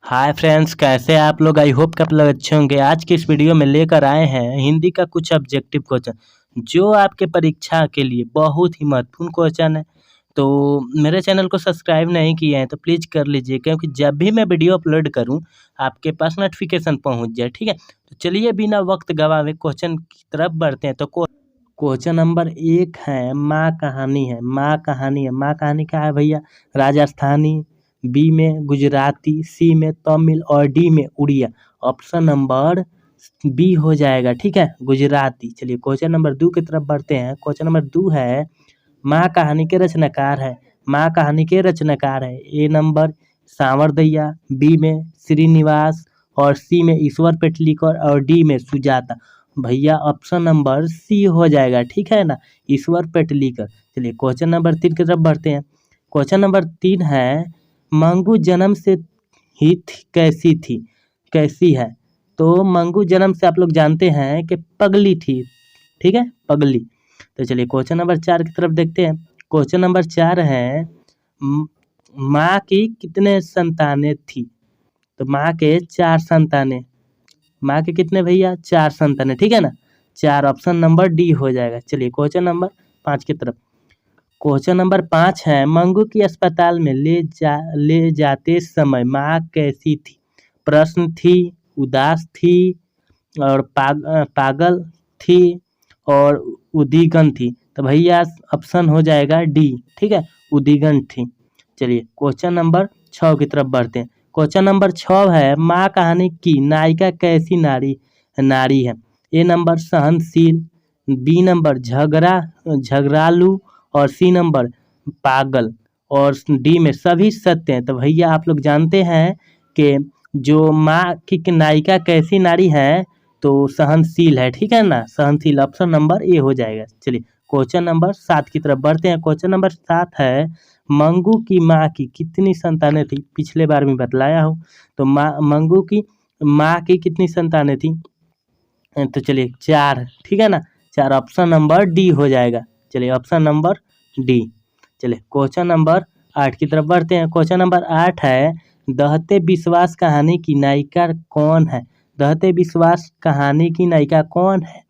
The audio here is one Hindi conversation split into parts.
हाय फ्रेंड्स, कैसे हैं आप लोग। आई होप कि आप लोग अच्छे होंगे। आज की इस वीडियो में लेकर आए हैं हिंदी का कुछ ऑब्जेक्टिव क्वेश्चन जो आपके परीक्षा के लिए बहुत ही महत्वपूर्ण क्वेश्चन है। तो मेरे चैनल को सब्सक्राइब नहीं किए हैं तो प्लीज़ कर लीजिए, क्योंकि जब भी मैं वीडियो अपलोड करूं आपके पास नोटिफिकेशन पहुंच जाए। ठीक है, तो चलिए बिना वक्त गवाए क्वेश्चन की तरफ बढ़ते हैं। तो क्वेश्चन नंबर 1 है, माँ कहानी है। माँ कहानी है, माँ कहानी क्या है भैया? राजस्थानी, बी में गुजराती, सी में तमिल और डी में उड़िया। ऑप्शन नंबर बी हो जाएगा। ठीक है, गुजराती। चलिए क्वेश्चन नंबर 2 की तरफ बढ़ते हैं। क्वेश्चन नंबर 2 है, माँ कहानी के रचनाकार है। माँ कहानी के रचनाकार है। ए नंबर सांवरदैया, बी में श्रीनिवास और सी में ईश्वर पेटलीकर और डी में सुजाता। भैया ऑप्शन नंबर सी हो जाएगा। ठीक है ना, ईश्वर पेटलीकर। चलिए क्वेश्चन नंबर 3 की तरफ बढ़ते हैं। क्वेश्चन नंबर 3 है, मंगू जन्म से ही कैसी है? तो मंगू जन्म से आप लोग जानते हैं कि पगली थी। ठीक है, पगली। तो चलिए क्वेश्चन नंबर 4 की तरफ देखते हैं। क्वेश्चन नंबर 4 है, माँ की कितने संतानें थी? तो माँ के 4 संतानें। माँ के कितने भैया? 4 संतानें। ठीक है ना, 4। ऑप्शन नंबर डी हो जाएगा। चलिए क्वेश्चन नंबर 5 की तरफ। क्वेश्चन नंबर 5 है, मंगू की अस्पताल में ले जाते समय माँ कैसी थी? प्रश्न थी, उदास थी और पागल थी और उद्विग्न थी। तो भैया ऑप्शन हो जाएगा डी। ठीक है, उद्विग्न थी। चलिए क्वेश्चन नंबर 6 की तरफ बढ़ते हैं। क्वेश्चन नंबर 6 है, माँ कहानी की नायिका कैसी नारी है? ए नंबर सहनशील, बी नंबर झगड़ालू और सी नंबर पागल और डी में सभी सत्य हैं। तो भैया आप लोग जानते हैं कि जो माँ की नायिका कैसी नारी है तो सहनशील है। ठीक है ना, सहनशील। ऑप्शन नंबर ए हो जाएगा। चलिए क्वेश्चन नंबर 7 की तरफ बढ़ते हैं। क्वेश्चन नंबर 7 है, मंगू की माँ की कितनी संतानें थी? पिछले बार में बतलाया हूँ। तो मंगू की माँ की कितनी संतानें थी? तो चलिए 4। ठीक है ना, 4। ऑप्शन नंबर डी हो जाएगा। चलिए ऑप्शन नंबर डी। चलिए क्वेश्चन नंबर 8 की तरफ बढ़ते हैं। क्वेश्चन नंबर 8 है, दहते विश्वास कहानी की नायिका कौन है? दहते विश्वास कहानी की नायिका कौन है?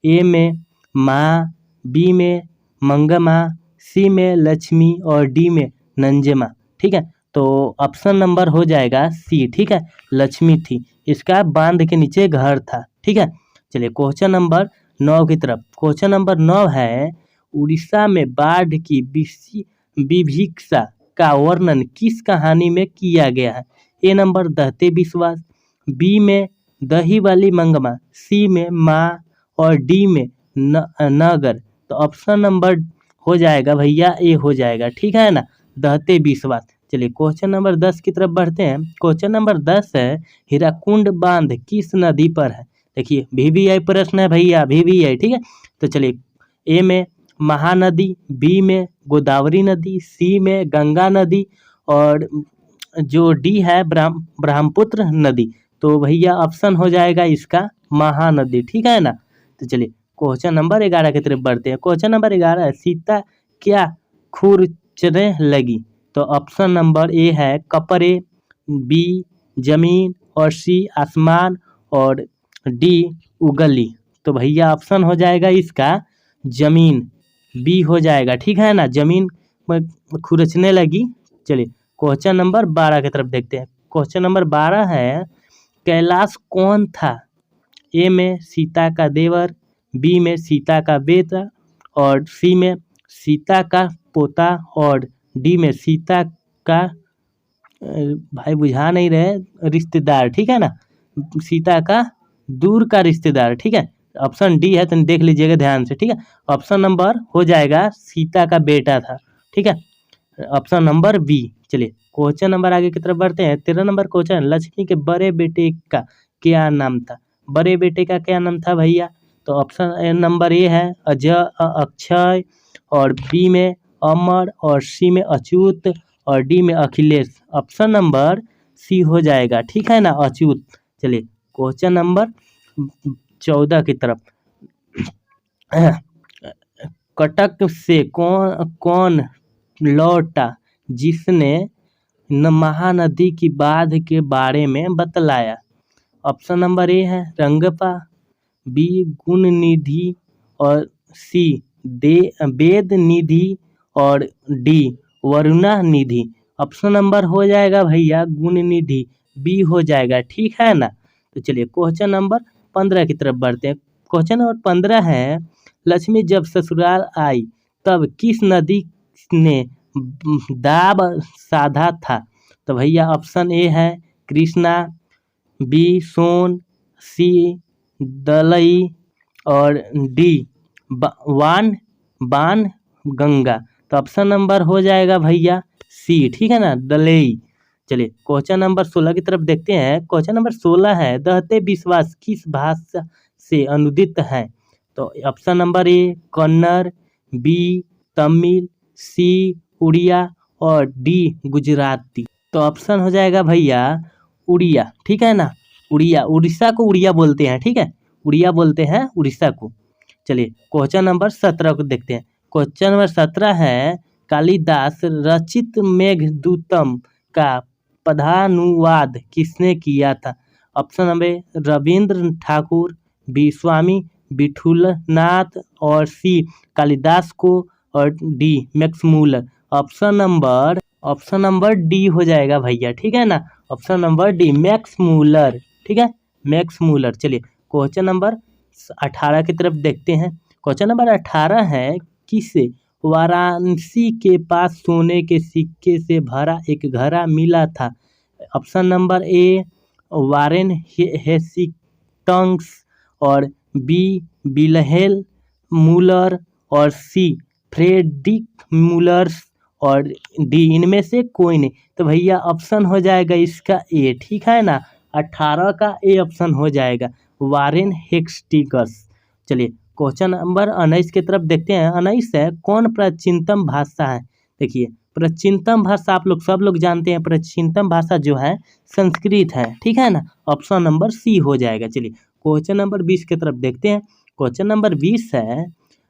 ए में माँ, बी में मंगमा, सी में लक्ष्मी और डी में नंजमा। ठीक है, तो ऑप्शन नंबर हो जाएगा सी। ठीक है, लक्ष्मी थी। इसका बांध के नीचे घर था। ठीक है, चलिए क्वेश्चन नंबर 9 की तरफ। क्वेश्चन नंबर 9 है, उड़ीसा में बाढ़ की विभीषिका का वर्णन किस कहानी में किया गया है? ए नंबर दहते विश्वास, बी में दही वाली मंगमा, सी में माँ और डी में नगर। तो ऑप्शन नंबर हो जाएगा भैया ए हो जाएगा। ठीक है ना, दहते विश्वास। चलिए क्वेश्चन नंबर 10 की तरफ बढ़ते हैं। क्वेश्चन नंबर 10 है, हीराकुंड बांध किस नदी पर है? देखिए VVI प्रश्न है भैया, VVI। ठीक है, तो चलिए ए में महानदी, बी में गोदावरी नदी, सी में गंगा नदी और जो डी है ब्रह्मपुत्र नदी। तो भैया ऑप्शन हो जाएगा इसका महानदी। ठीक है ना, तो चलिए क्वेश्चन नंबर 11 की तरफ बढ़ते हैं। क्वेश्चन नंबर 11 है, सीता क्या खुरचने लगी? तो ऑप्शन नंबर ए है कपड़े, बी जमीन और सी आसमान और डी उगली। तो भैया ऑप्शन हो जाएगा इसका जमीन, बी हो जाएगा। ठीक है ना, जमीन में खुरचने लगी। चलिए क्वेश्चन नंबर 12 की तरफ देखते हैं। क्वेश्चन नंबर 12 है, कैलाश कौन था? ए में सीता का देवर, बी में सीता का बेटा और सी में सीता का पोता और डी में सीता का भाई बुझा नहीं रहे रिश्तेदार। ठीक है ना, सीता का दूर का रिश्तेदार। ठीक है, ऑप्शन डी है, तो देख लीजिएगा ध्यान से। ठीक है, ऑप्शन नंबर हो जाएगा सीता का बेटा था। ठीक है, ऑप्शन नंबर बी। चलिए क्वेश्चन नंबर आगे की तरफ बढ़ते हैं। 13 नंबर क्वेश्चन, लक्ष्मी के बड़े बेटे का क्या नाम था? बड़े बेटे का क्या नाम था भैया? तो ऑप्शन नंबर ए है अक्षय और बी में अमर और सी में अच्युत और डी में अखिलेश। ऑप्शन नंबर सी हो जाएगा। ठीक है ना, अच्युत। चलिए क्वेश्चन नंबर 14 की तरफ। कटक से कौन लौटा जिसने महानदी की बाढ़ के बारे में बतलाया। ऑप्शन नंबर ए है रंगपा, बी गुण निधि और सी वेद निधि और डी वरुणा निधि। ऑप्शन नंबर हो जाएगा भैया गुण निधि, बी हो जाएगा, ठीक है ना। तो चलिए क्वेश्चन नंबर 15 की तरफ बढ़ते हैं। क्वेश्चन नंबर 15 है, लक्ष्मी जब ससुराल आई तब किस नदी ने दाब साधा था। तो भैया ऑप्शन ए है कृष्णा, बी सोन, सी दलई और डी बाण गंगा। तो ऑप्शन नंबर हो जाएगा भैया सी, ठीक है ना, दलई। चलिए क्वेश्चन नंबर 16 की तरफ देखते हैं। क्वेश्चन नंबर 16 है, दहते विश्वास किस भाषा से अनुदित है। तो option number A Kannada, B Tamil, C Oriya और डी गुजराती। तो ऑप्शन हो जाएगा भैया उड़िया, ठीक है ना, उड़िया। उड़ीसा को उड़िया बोलते हैं, ठीक है, उड़िया बोलते हैं उड़ीसा को। चलिए क्वेश्चन नंबर 17 को देखते हैं। क्वेश्चन नंबर 17 है, कालिदास रचित मेघदूतम का पदानुवाद किसने किया था। Option number Rabindra Thakur, B Swami Vitthalnath और सी कालिदास को और D Max Muller. Option number D हो जाएगा भैया, ठीक है ना, ऑप्शन नंबर डी मैक्समूलर, ठीक है, मैक्समूलर। चलिए क्वेश्चन नंबर 18 की तरफ देखते हैं। क्वेश्चन नंबर 18 है, किसे वाराणसी के पास सोने के सिक्के से भरा एक घड़ा मिला था। ऑप्शन नंबर ए वारेन हेस्टिंग्स और बी विल्हेम मूलर और सी फ्रेडरिक मूलर्स और डी इनमें से कोई नहीं। तो भैया ऑप्शन हो जाएगा इसका ए, ठीक है ना, 18 का ए ऑप्शन हो जाएगा वारेन हेस्टिंग्स। चलिए क्वेश्चन नंबर 19 की तरफ देखते हैं। 19 है, कौन प्राचीनतम भाषा है। देखिए प्राचीनतम भाषा आप लोग सब लोग जानते हैं, प्राचीनतम भाषा जो है संस्कृत है, ठीक है ना, ऑप्शन नंबर सी हो जाएगा। चलिए क्वेश्चन नंबर 20 की तरफ देखते हैं। क्वेश्चन नंबर 20 है,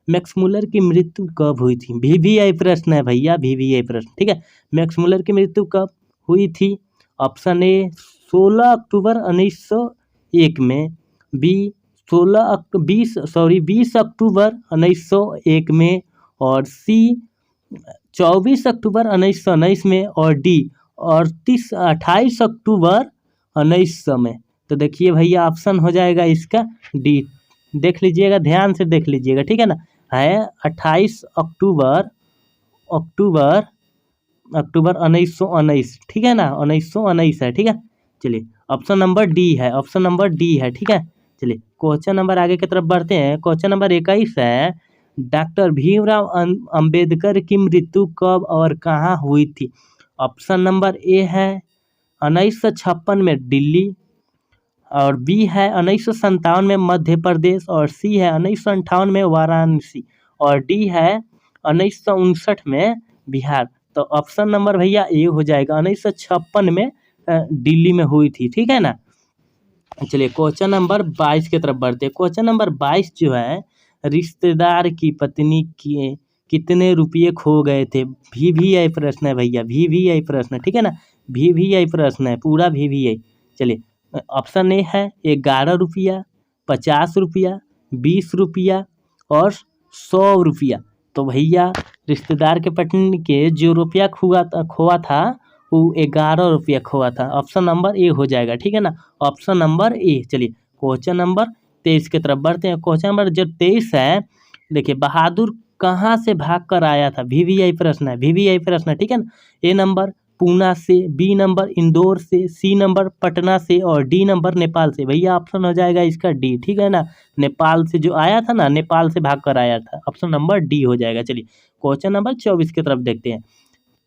मैक्समूलर की मृत्यु कब हुई थी। VVI प्रश्न है भैया, VVI प्रश्न, ठीक है। मैक्समूलर की मृत्यु कब हुई थी। ऑप्शन ए 16 अक्टूबर 1901 में, बी 20 अक्टूबर 1901 में और सी 24 अक्टूबर 1919 में और डी 28 अक्टूबर 1900 में। तो देखिए भैया ऑप्शन हो जाएगा इसका डी, देख लीजिएगा, ध्यान से देख लीजिएगा, ठीक है ना, है 28 अक्टूबर 1919, ठीक है ना, 1919 है, ठीक है। चलिए ऑप्शन नंबर डी है, ऑप्शन नंबर डी है, ठीक है। चलिए क्वेश्चन नंबर आगे की तरफ बढ़ते हैं। क्वेश्चन नंबर 21 है, डॉक्टर भीमराव अंबेडकर की मृत्यु कब और कहाँ हुई थी। ऑप्शन नंबर ए है 1956 में दिल्ली और बी है 1957 में मध्य प्रदेश और सी है 1958 में वाराणसी और डी है 1959 में बिहार। तो ऑप्शन नंबर भैया ए हो जाएगा, 1956 में दिल्ली में हुई थी, ठीक है ना। चलिए क्वेश्चन नंबर 22 की तरफ बढ़ते हैं। क्वेश्चन नंबर 22 जो है, रिश्तेदार की पत्नी के कितने रुपये खो गए थे। VVI प्रश्न है भैया, VVI प्रश्न, ठीक है ना, VVI प्रश्न है, पूरा VVI। चलिए ऑप्शन ए है 11 रुपया, 50 रुपया, 20 रुपया और 100 रुपया। तो भैया रिश्तेदार के पत्नी के जो रुपया खोआ था वो 11 रुपया खोआ था। ऑप्शन नंबर ए हो जाएगा, ठीक है ना, ऑप्शन नंबर ए। चलिए क्वेश्चन नंबर 23 की तरफ बढ़ते हैं। क्वेश्चन नंबर जो 23 है, देखिए बहादुर कहाँ से भाग कर आया था। VVI प्रश्न है, VVI प्रश्न, ठीक है ना। ए नंबर पूना से, बी नंबर इंदौर से, सी नंबर पटना से और डी नंबर नेपाल से। भैया ऑप्शन हो जाएगा इसका डी, ठीक है ना, नेपाल से जो आया था ना, नेपाल से भाग कर आया था, ऑप्शन नंबर डी हो जाएगा। चलिए क्वेश्चन नंबर 24 की तरफ देखते हैं।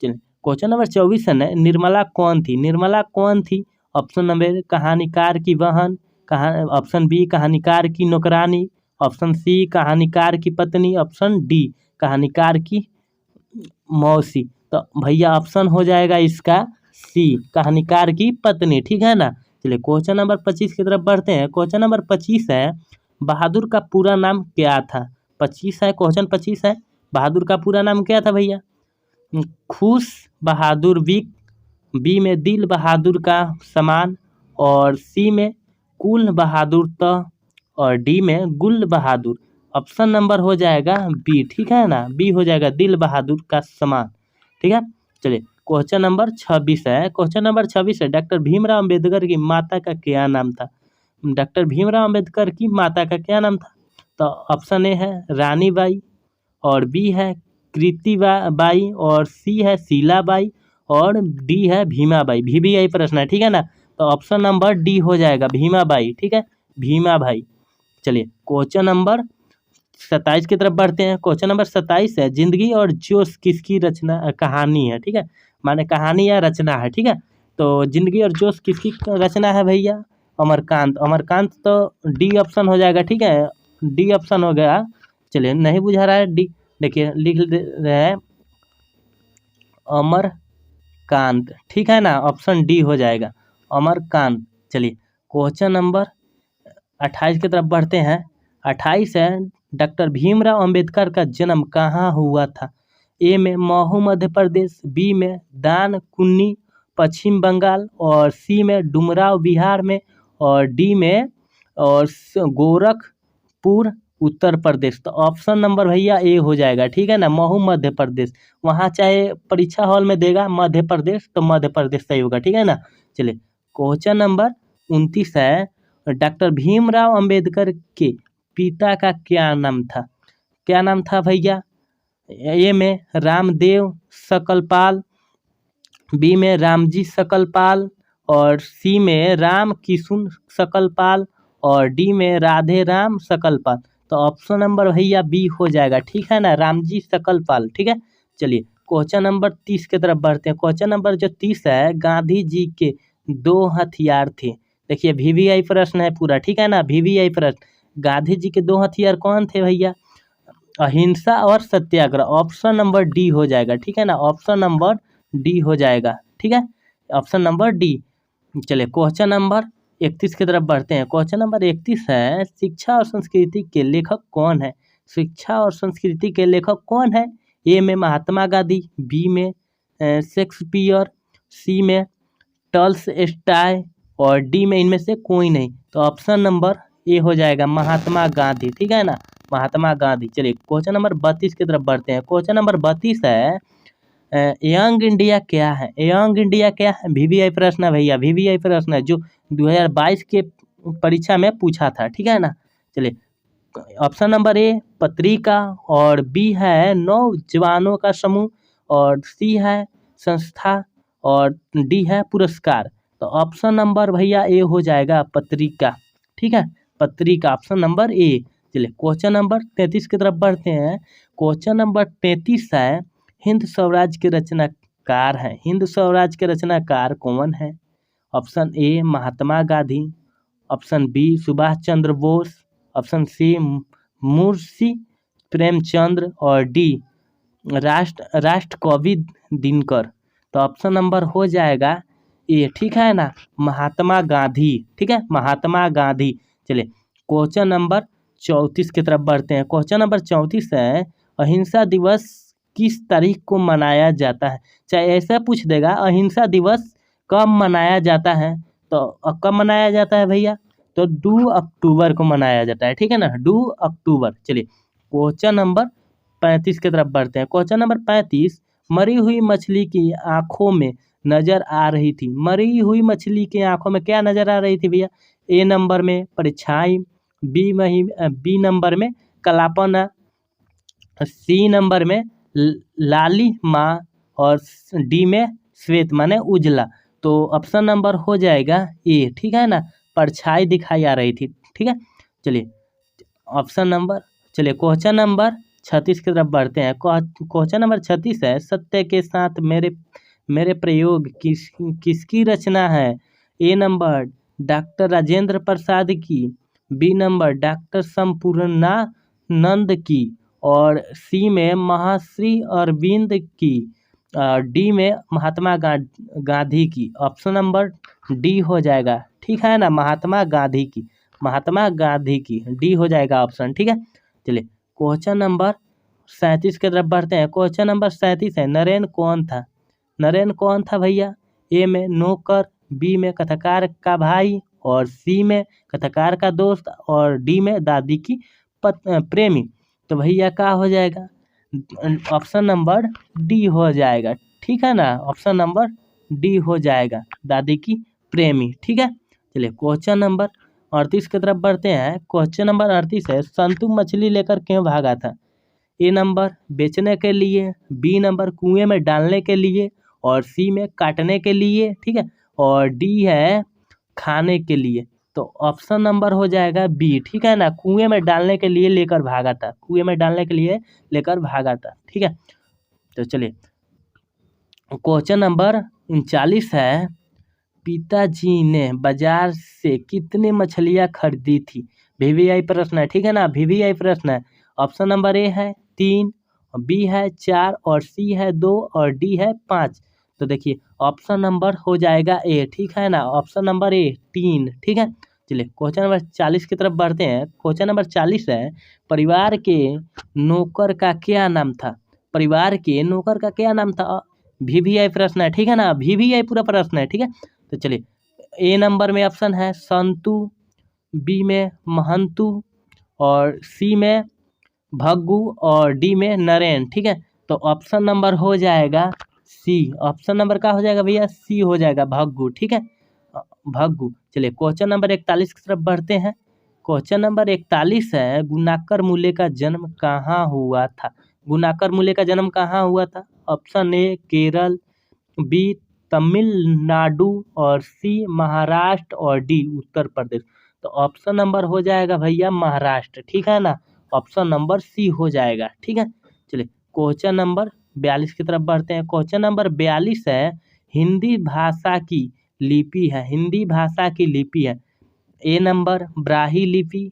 चलिए क्वेश्चन नंबर 24 है ना, निर्मला कौन थी। निर्मला कौन थी। ऑप्शन नंबर कहानीकार की बहन, ऑप्शन बी कहानीकार की नौकरानी, ऑप्शन सी कहानीकार की पत्नी, ऑप्शन डी कहानीकार की मौसी। तो भैया ऑप्शन हो जाएगा इसका सी कहानीकार की पत्नी, ठीक है ना। चलिए क्वेश्चन नंबर 25 की तरफ बढ़ते हैं। क्वेश्चन नंबर 25 है, बहादुर का पूरा नाम क्या था। 25 है, क्वेश्चन 25 है, बहादुर का पूरा नाम क्या था भैया। खुश बहादुर विक बी में दिल बहादुर का समान, और सी में कुल बहादुर त, और डी में गुल बहादुर। ऑप्शन नंबर हो जाएगा बी, ठीक है ना, बी हो जाएगा दिल बहादुर का समान, ठीक है। चलिए क्वेश्चन नंबर 26 है। क्वेश्चन नंबर 26 है, डॉक्टर भीमराव अंबेडकर की माता का क्या नाम था? डॉक्टर भीमराव अंबेडकर की माता का क्या नाम था? तो ऑप्शन ए है रानी बाई, और बी है कृति बाई, और सी है शीला बाई, और डी है भीमा बाई। VVI प्रश्न है, ठीक है ना। तो ऑप्शन नंबर डी हो जाएगा भीमा बाई, ठीक है, भीमा भाई। चलिए क्वेश्चन नंबर 27 की तरफ बढ़ते हैं। क्वेश्चन नंबर 27 है, जिंदगी और जोश किसकी रचना कहानी है, ठीक है, माने कहानी या रचना है, ठीक है। तो जिंदगी और जोश किसकी रचना है भैया? अमरकांत। अमरकांत तो डी ऑप्शन हो जाएगा, ठीक है, डी ऑप्शन हो गया। चलिए नहीं बुझा रहा है डी, देखिए लिख दे रहे हैं अमरकांत, ठीक है ना, ऑप्शन डी हो जाएगा अमरकांत। चलिए क्वेश्चन नंबर 28 की तरफ बढ़ते हैं। 28 है, डॉक्टर भीमराव अंबेडकर का जन्म कहाँ हुआ था? ए में महू मध्य प्रदेश, बी में दानकुनी पश्चिम बंगाल, और सी में डुमराव बिहार में, और डी में और गोरखपुर उत्तर प्रदेश। तो ऑप्शन नंबर भैया ए हो जाएगा, ठीक है ना, महू मध्य प्रदेश। वहाँ चाहे परीक्षा हॉल में देगा मध्य प्रदेश, तो मध्य प्रदेश सही होगा, ठीक है ना। चलिए क्वेश्चन नंबर 29 है, डॉक्टर भीमराव अंबेडकर के पिता का क्या नाम था? क्या नाम था भैया? ए में रामदेव सकलपाल, बी में रामजी सकलपाल, और सी में राम किशुन सकलपाल, और डी में राधे राम सकलपाल। तो ऑप्शन नंबर भैया बी हो जाएगा, ठीक है ना, रामजी सकलपाल, ठीक है। चलिए क्वेश्चन नंबर 30 की तरफ बढ़ते हैं। क्वेश्चन नंबर जो 30 है, गांधी जी के 2 हथियार थे। देखिए VVI प्रश्न है पूरा, ठीक है ना, VVI प्रश्न। गांधी जी के 2 हथियार कौन थे भैया? अहिंसा और सत्याग्रह। ऑप्शन नंबर डी हो जाएगा, ठीक है ना, ऑप्शन नंबर डी हो जाएगा, ठीक है, ऑप्शन नंबर डी। चलिए क्वेश्चन नंबर 31 की तरफ बढ़ते हैं। क्वेश्चन नंबर 31 है, शिक्षा और संस्कृति के लेखक कौन है? शिक्षा और संस्कृति के लेखक कौन है? ए में महात्मा गांधी, बी में शेक्सपियर, सी में टॉल्स्टॉय, और डी में इनमें से कोई नहीं। तो ऑप्शन नंबर ए हो जाएगा महात्मा गांधी, ठीक है ना, महात्मा गांधी। चलिए क्वेश्चन नंबर 32 की तरफ बढ़ते हैं। क्वेश्चन नंबर 32 है, यंग इंडिया क्या है? यंग इंडिया क्या है? VVI प्रश्न है भैया, VVI प्रश्न है जो 2022 के परीक्षा में पूछा था, ठीक है ना। चलिए ऑप्शन नंबर ए पत्रिका, और बी है नौजवानों का समूह, और सी है संस्था, और डी है पुरस्कार। तो ऑप्शन नंबर भैया ए हो जाएगा पत्रिका, ठीक है, पत्रिका, ऑप्शन नंबर ए। चलिए क्वेश्चन नंबर 33 की तरफ बढ़ते हैं। क्वेश्चन नंबर 33 है, हिंद स्वराज के रचनाकार हैं। हिंद स्वराज के रचनाकार कौन है? Option A Mahatma Gandhi, option B Subhash Chandra Bose, option C Munshi Premchandra, और डी राष्ट्रकवि दिनकर। तो ऑप्शन नंबर हो जाएगा ए, ठीक है ना, महात्मा गांधी, ठीक है, महात्मा गांधी। चलिए क्वेश्चन नंबर 34 की तरफ बढ़ते हैं। क्वेश्चन नंबर 34 है, अहिंसा दिवस किस तारीख को मनाया जाता है? चाहे ऐसा पूछ देगा अहिंसा दिवस कब मनाया जाता है, तो कब मनाया जाता है भैया? तो 2 अक्टूबर को मनाया जाता है, ठीक है ना, 2 अक्टूबर। चलिए क्वेश्चन नंबर 35 की तरफ बढ़ते हैं। क्वेश्चन नंबर 35, मरी हुई मछली की आंखों में नजर आ रही थी। मरी हुई मछली की आंखों में क्या नजर आ रही थी भैया? ए नंबर में परछाई, बी नंबर में कलापन, सी नंबर में लाली माँ, और डी में श्वेत माने उजला। तो ऑप्शन नंबर हो जाएगा ए, ठीक है ना, परछाई दिखाई आ रही थी, ठीक है। चलिए ऑप्शन नंबर, चलिए क्वेश्चन नंबर 36 की तरफ बढ़ते हैं। क्वेश्चन नंबर 36 है, सत्य के साथ मेरे प्रयोग किसकी रचना है? ए नंबर डॉक्टर राजेंद्र प्रसाद की, बी नंबर डॉक्टर संपूर्णानंद की, और सी में महर्षि अरविंद की, डी में महात्मा गांधी की। ऑप्शन नंबर डी हो जाएगा, ठीक है ना, महात्मा गांधी की, महात्मा गांधी की, डी हो जाएगा ऑप्शन, ठीक है। चलिए क्वेश्चन नंबर 37 की तरफ बढ़ते हैं। क्वेश्चन नंबर 37 है, नरेन कौन था? नरेन कौन था भैया? ए में नौकर, बी में कथाकार का भाई और सी में कथाकार का दोस्त और डी में दादी की प्रेमी। तो भैया क्या हो जाएगा, ऑप्शन नंबर डी हो जाएगा, ठीक है ना, ऑप्शन नंबर डी हो जाएगा, दादी की प्रेमी, ठीक है। चलिए क्वेश्चन नंबर 38 की तरफ बढ़ते हैं। क्वेश्चन नंबर 38 है, संतू मछली लेकर क्यों भागा था? ए नंबर बेचने के लिए, बी नंबर कुएं में डालने के लिए और सी में काटने के लिए, ठीक है, और डी है खाने के लिए। तो ऑप्शन नंबर हो जाएगा बी, ठीक है ना, कुएं में डालने के लिए लेकर भागा था, कुएं में डालने के लिए लेकर भागा था, ठीक है। तो चलिए क्वेश्चन नंबर 39 है, पिताजी ने बाजार से कितनी मछलियां खरीदी थी? वीवीआई प्रश्न है, ठीक है ना, वीवीआई प्रश्न है। ऑप्शन नंबर ए है 3, बी है 4 और सी है 2 और डी है 5। तो देखिए ऑप्शन नंबर हो जाएगा ए, ठीक है ना, ऑप्शन नंबर ए 3, ठीक है। चलिए क्वेश्चन नंबर 40 की तरफ बढ़ते हैं। क्वेश्चन नंबर 40 है, परिवार के नौकर का क्या नाम था? परिवार के नौकर का क्या नाम था? वीवीआई प्रश्न है, ठीक है ना, वीवीआई पूरा प्रश्न है, ठीक है। तो चलिए ए नंबर में ऑप्शन है संतु, बी में महंतु और सी में भग्गू और डी में नरेन, ठीक है। तो ऑप्शन नंबर हो जाएगा सी, ऑप्शन नंबर क्या हो जाएगा भैया, सी हो जाएगा, भग्गू, ठीक है, भग्गू। चलिए क्वेश्चन नंबर 41 की तरफ बढ़ते हैं। क्वेश्चन नंबर 41 है, गुणाकर मूल्य का जन्म कहाँ हुआ था? गुणाकर मूल्य का जन्म कहाँ हुआ था? Option A Kerala, B Tamil Nadu और सी महाराष्ट्र और डी उत्तर प्रदेश। तो ऑप्शन नंबर हो जाएगा भैया महाराष्ट्र, ठीक है ना, ऑप्शन नंबर सी हो जाएगा, ठीक है। चलिए क्वेश्चन नंबर 42 की तरफ बढ़ते हैं। क्वेश्चन नंबर 42 है, हिंदी भाषा की लिपि है, हिंदी भाषा की लिपि है। ए नंबर ब्राही लिपि,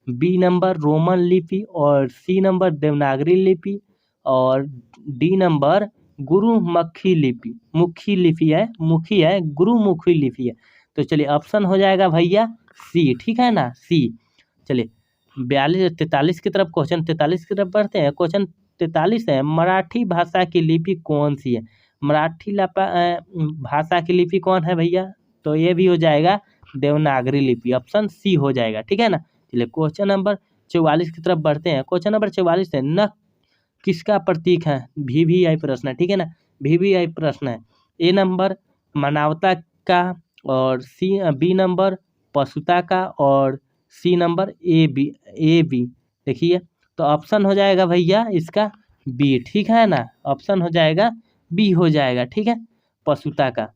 बी नंबर रोमन लिपि और सी नंबर देवनागरी लिपि और डी नंबर गुरुमुखी लिपि, मुखी लिपि है, मुखी है, गुरुमुखी लिपि है। तो चलिए ऑप्शन हो जाएगा भैया सी, ठीक है ना, सी। चलिए 43 की तरफ, क्वेश्चन 43 की तरफ बढ़ते हैं। क्वेश्चन 43 है, मराठी भाषा की लिपि कौन सी है? मराठी भाषा की लिपि कौन है भैया? तो ये भी हो जाएगा देवनागरी लिपि, ऑप्शन सी हो जाएगा, ठीक है ना। चलिए क्वेश्चन नंबर 44 की तरफ बढ़ते हैं। क्वेश्चन नंबर 44 है, न किसका प्रतीक है? वीवीआई प्रश्न है, ठीक है ना, वीवीआई प्रश्न है। ए नंबर मानवता का और सी बी नंबर पशुता का और सी नंबर ए बी। देखिए तो ऑप्शन हो जाएगा भैया इसका बी, ठीक है ना, ऑप्शन हो जाएगा बी हो जाएगा, ठीक है, पशुता का।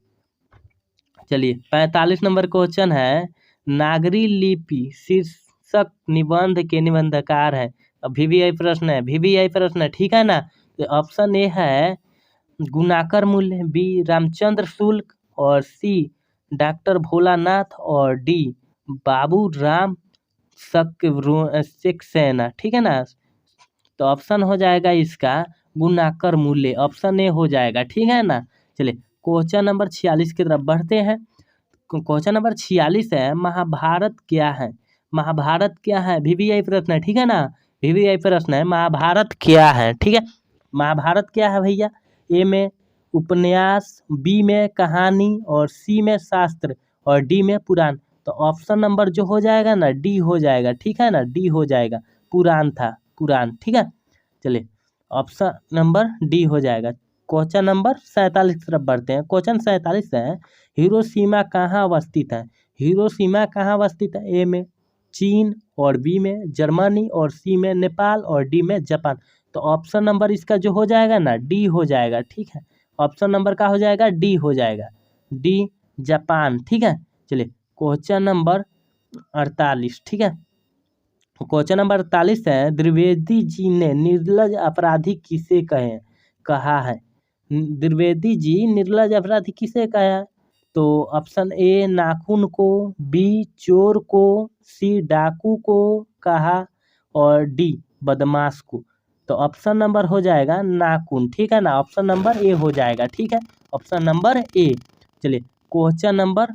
चलिए 45 नंबर क्वेश्चन है, नागरी लिपि शीर्षक निबंध के निबंधकार है। वीवीआई प्रश्न है, वीवीआई प्रश्न है, ठीक है ना। तो ऑप्शन ए है गुणाकर मूल्य, बी रामचंद्र शुक्ल और सी डॉक्टर भोलानाथ और डी बाबू राम सक्सेना, ठीक है ना। तो ऑप्शन हो जाएगा इसका गुणाकर मूल्य, ऑप्शन ए हो जाएगा, ठीक है ना। चलिए क्वेश्चन नंबर 46 की तरफ बढ़ते हैं। क्वेश्चन नंबर 46 है, महाभारत क्या है? महाभारत क्या है? वीवीआई प्रश्न है, ठीक है ना, वीवीआई प्रश्न है, महाभारत क्या है, ठीक है। महाभारत क्या है भैया? ए में उपन्यास, बी में कहानी और सी में शास्त्र और डी में पुराण। तो ऑप्शन नंबर जो हो जाएगा ना डी हो जाएगा, ठीक है ना, डी हो जाएगा, पुराण था, पुराण, ठीक है। चलिए ऑप्शन नंबर डी हो जाएगा। क्वेश्चन नंबर 47 की तरफ बढ़ते हैं। क्वेश्चन 47 है, हिरोशिमा कहाँ अवस्थित है? हिरोशिमा कहाँ अवस्थित है? ए में चीन और बी में जर्मनी और सी में नेपाल और डी में जापान। तो ऑप्शन नंबर इसका जो हो जाएगा ना डी हो जाएगा, ठीक है, ऑप्शन नंबर का हो जाएगा डी हो जाएगा, डी जापान, ठीक है। चलिए क्वेश्चन नंबर 48, ठीक है। क्वेश्चन नंबर 48 है, द्विवेदी जी ने निर्लज अपराधी किसे कहा है? द्विवेदी जी निर्लज अपराधी किसे कहा है? तो ऑप्शन ए नाखून को, बी चोर को, सी डाकू को कहा और डी बदमाश को। तो ऑप्शन नंबर हो जाएगा नाखून, ठीक है ना, ऑप्शन नंबर ए हो जाएगा, ठीक है, ऑप्शन नंबर ए। चलिए क्वेश्चन नंबर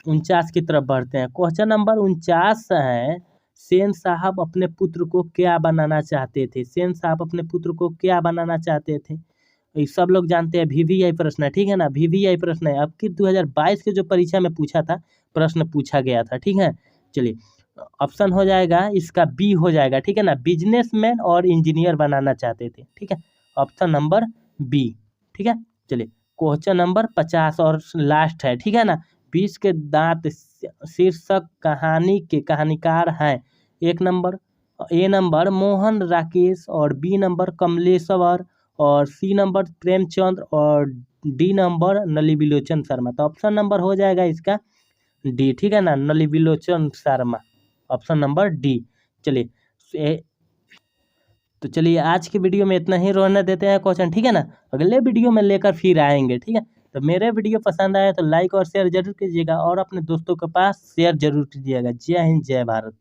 49 की तरफ बढ़ते हैं। क्वेश्चन नंबर 49 है, सेन साहब अपने पुत्र को क्या बनाना चाहते थे? सेन साहब अपने पुत्र को क्या बनाना चाहते थे? ये सब लोग जानते हैं वीवीआई प्रश्न है, ठीक है ना, वीवीआई प्रश्न है। अब की 2022 के जो परीक्षा में पूछा था, प्रश्न पूछा गया था, ठीक है। चलिए ऑप्शन हो जाएगा इसका बी हो जाएगा, ठीक है ना, बिजनेसमैन और इंजीनियर बनाना चाहते थे, ठीक है, ऑप्शन नंबर बी, ठीक है। चलिए क्वेश्चन नंबर 50 और लास्ट है, ठीक है ना। 20 के दांत शीर्षक कहानी के कहानीकार हैं। एक number A number Mohan Rakesh और बी नंबर कमलेश्वर और सी नंबर प्रेमचंद और डी नंबर नलिबिलोचन शर्मा। तो ऑप्शन नंबर हो जाएगा इसका डी, ठीक है ना, नलिबिलोचन शर्मा, ऑप्शन नंबर डी। चलिए तो चलिए आज की वीडियो में इतना ही रहने देते हैं क्वेश्चन, ठीक है ना। अगले वीडियो में लेकर फिर आएंगे, ठीक है। तो मेरे वीडियो पसंद आया तो लाइक और शेयर जरूर कीजिएगा और अपने दोस्तों के पास शेयर जरूर कीजिएगा। जय हिंद, जय भारत।